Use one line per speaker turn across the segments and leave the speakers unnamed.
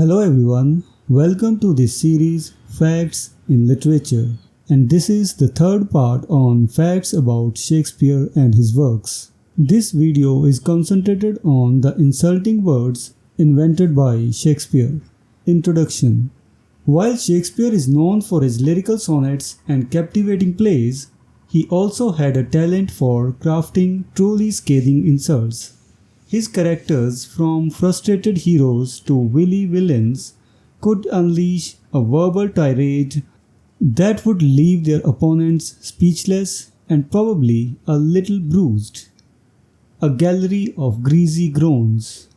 Hello everyone, welcome to this series Facts in Literature, and this is the third part on facts about Shakespeare and his works. This video is concentrated on the insulting words invented by Shakespeare. Introduction. While Shakespeare is known for his lyrical sonnets and captivating plays, he also had a talent for crafting truly scathing insults. His characters, from frustrated heroes to wily villains, could unleash a verbal tirade that would leave their opponents speechless and probably a little bruised. A gallery of greasy groans.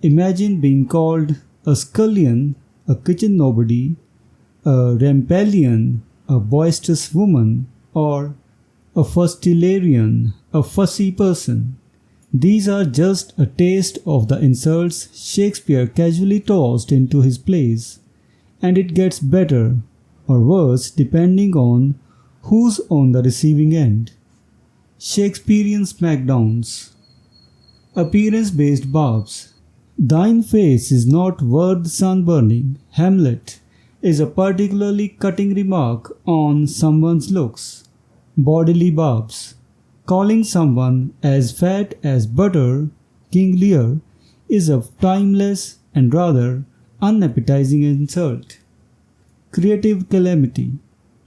Imagine being called a scullion, a kitchen nobody, a rampallion, a boisterous woman, or a fustillarian, a fussy person. These are just a taste of the insults Shakespeare casually tossed into his plays, and it gets better or worse depending on who's on the receiving end. Shakespearean smackdowns. Appearance-based barbs. Thine face is not worth sunburning, Hamlet, is a particularly cutting remark on someone's looks. Bodily barbs. Calling someone as fat as butter, King Lear, is a timeless and rather unappetizing insult. Creative calamity.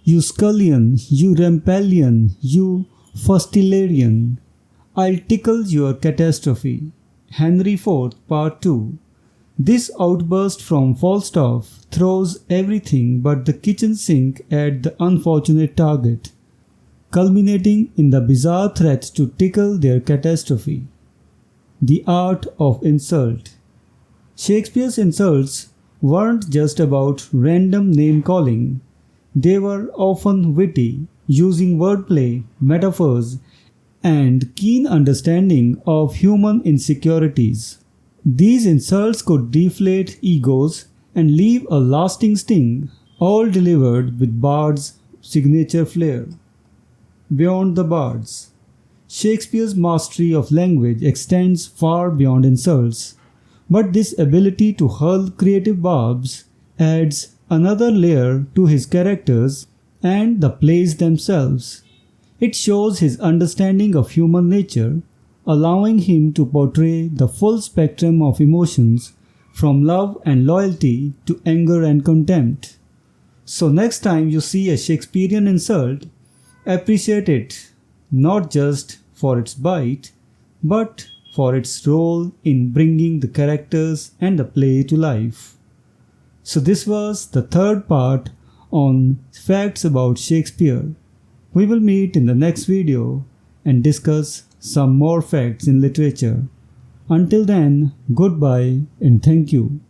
You scullion, you rampallion, you fustillarian, I'll tickle your catastrophe. Henry IV, Part 2. This outburst from Falstaff throws everything but the kitchen sink at the unfortunate target, culminating in the bizarre threat to tickle their catastrophe. The art of insult. Shakespeare's insults weren't just about random name-calling. They were often witty, using wordplay, metaphors, and keen understanding of human insecurities. These insults could deflate egos and leave a lasting sting, all delivered with Bard's signature flair. Beyond the bards. Shakespeare's mastery of language extends far beyond insults, but this ability to hurl creative barbs adds another layer to his characters and the plays themselves. It shows his understanding of human nature, allowing him to portray the full spectrum of emotions from love and loyalty to anger and contempt. So next time you see a Shakespearean insult, appreciate it not just for its bite, but for its role in bringing the characters and the play to life. So this was the third part on facts about Shakespeare. We will meet in the next video and discuss some more facts in literature. Until then, goodbye and thank you.